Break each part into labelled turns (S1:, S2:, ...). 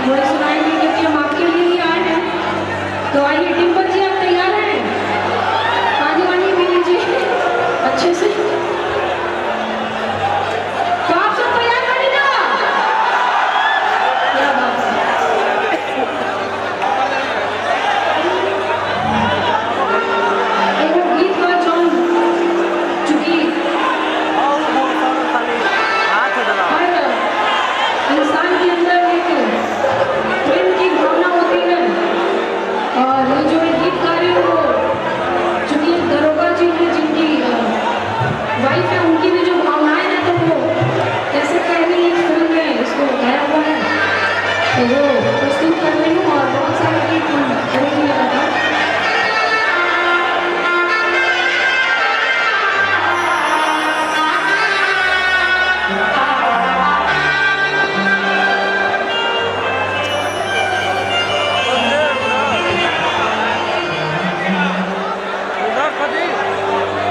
S1: वही सुनाएंगे क्योंकि हम आपके लिए ही आए हैं। तो आइए टिम्पल जी, आप तैयार हैं? पानी वानी पी लीजिए अच्छे से। तो आप सब तैयार बनिएगा। क्या बात है। एक वो गीत का जॉन, चूंकि हर इंसान के अंदर एक प्रेम की भावना होती है, और ये जो एक गीत गा रही हूँ वो चूंकि दरोगा जी हैं जिनकी वाइफ है, उनकी भी जो भावनाएं हैं तो वो कैसे पहली एक फिल्म में इसको गाया हुआ है, तो वो प्रस्तुत कर रही हूँ। और बहुत सारे गीत करेंगे लगातार।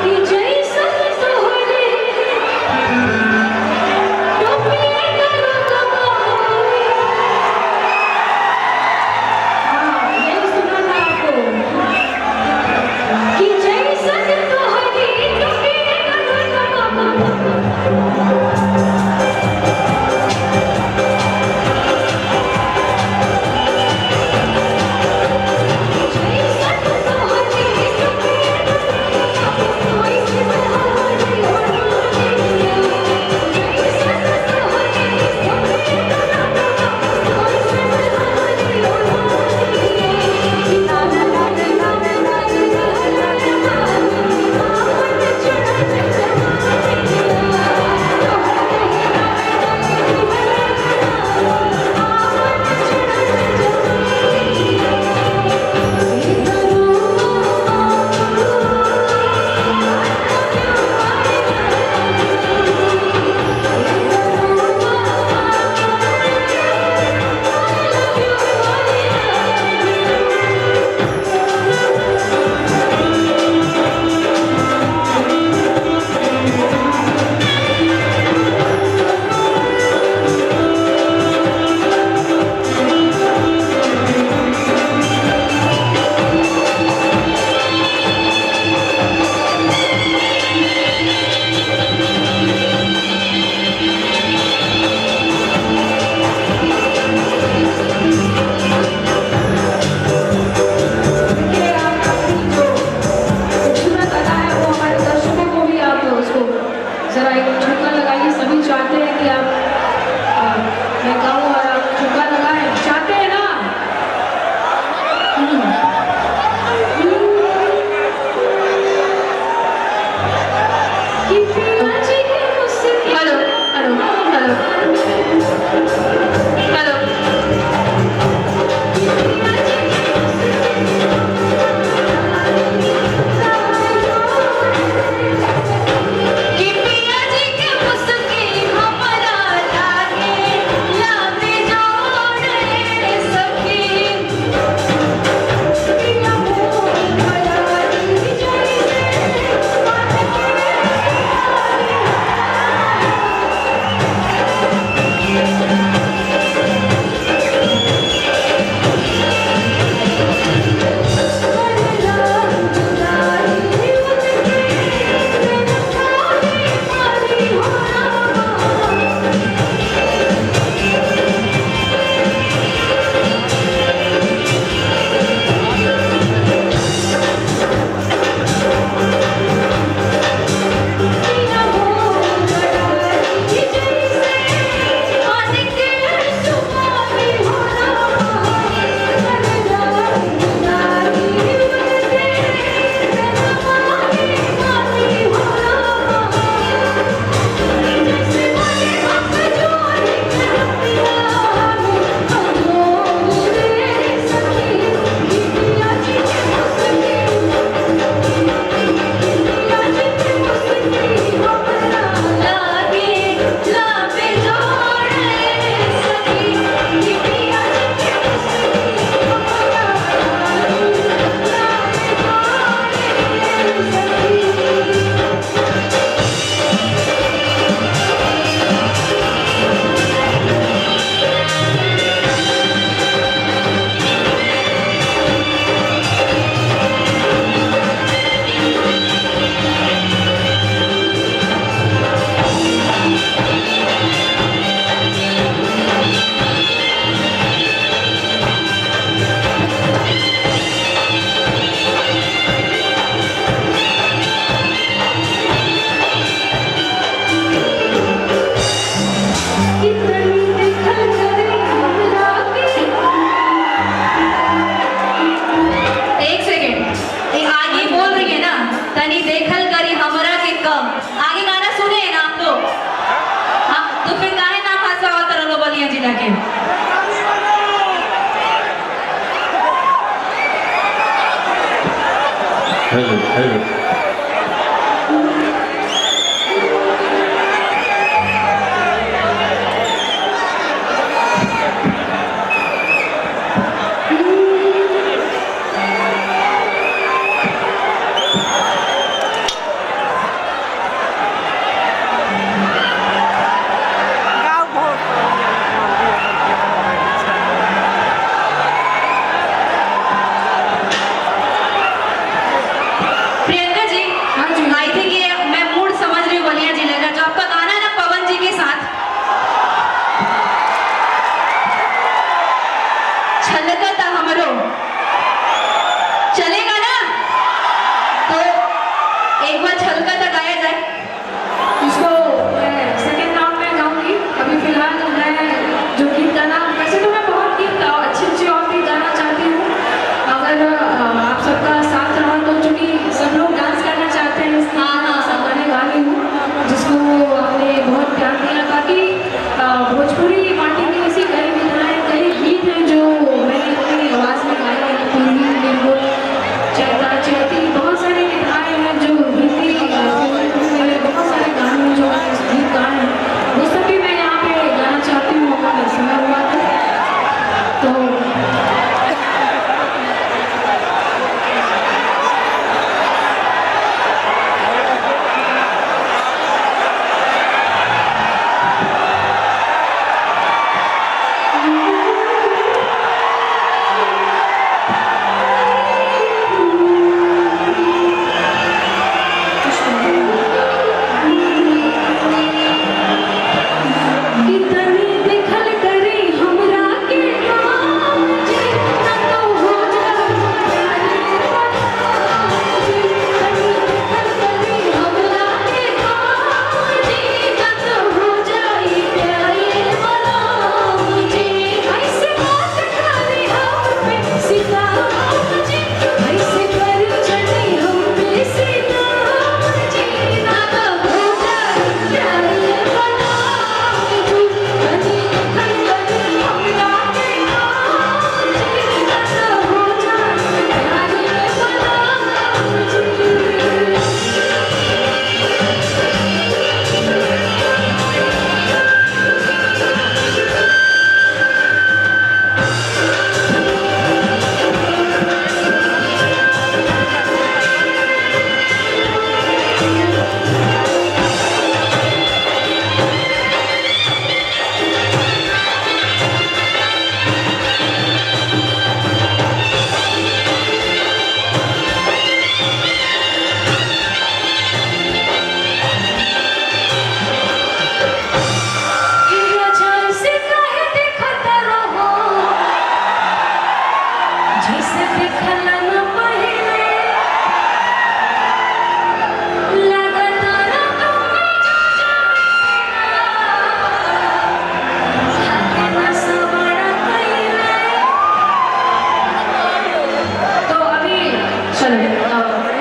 S1: कि जैसन तोहरे टोपिए दरोगा बलिया जिला के। चलेगा ना? तो एक बार छलका तक गाया जाए। इसको सेकंड राउंड में गाऊंगी। अभी फिलहाल मैं जो गीत गाना, वैसे तो मैं बहुत गीत अच्छे और भी गाना चाहती हूँ, अगर आप सबका साथ रहा तो, चूँकि सब लोग डांस करना चाहते हैं इसलिए सब गाने गा रही हूँ जिसको आपने बहुत प्यार दिया। बाकी भोजपुरी माटी में ऐसी कई विधाएँ, कई गीत हैं जो मैंने अपनी आवाज़ में गाए हैं। बहुत सारे विधाएँ हैं जो हिंदी में, बहुत सारे गाने जो गीत गाए हैं, वो सभी मैं यहाँ पे गाना चाहती हूँ। अगर समय हुआ तो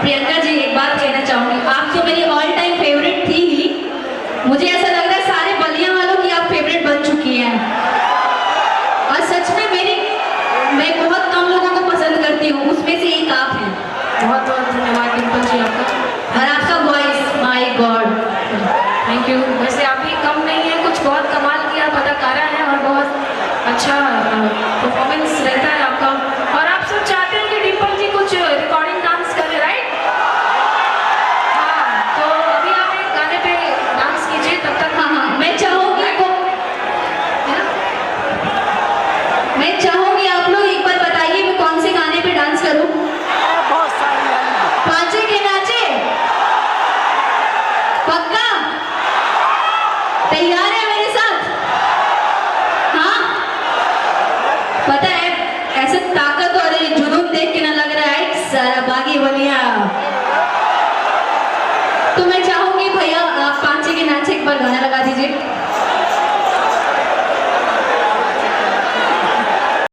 S1: प्रियंका जी, एक बात कहना चाहूंगी, आप तो मेरी ऑल टाइम फेवरेट थी ही। मुझे ऐसा लग रहा है सारे बलिया वालों की आप फेवरेट बन चुकी हैं। और सच में मैं बहुत कम लोगों को पसंद करती हूँ, उसमें से एक आप हैं। बहुत बहुत धन्यवाद डिम्पल जी आपका। और आपका voice, my God, thank you. वैसे आप भी कम नहीं है, कुछ बहुत कमाल की आप अदाकारा हैं और बहुत अच्छा परफॉर्मेंस रहता है आपका। और आप सब चाहते हैं कि डिम्पल जी कुछ रिकॉर्डिंग डांस करें, राइट? हाँ, तो अभी आप एक गाने पे डांस कीजिए तब तक। हाँ, मैं चाहूँगी आप लोग एक बार बताइए मैं कौन से गाने पे डांस करूँ? पांचे के नाचे, पक्का तैयार है मेरे साथ? हाँ, पता है ऐसे ताकत और जुनून देख के ना लग रहा है सारा बागी बलिया। तो मैं चाहूंगी भैया आप पांचे के नाचे एक बार गाना लगा दीजिए।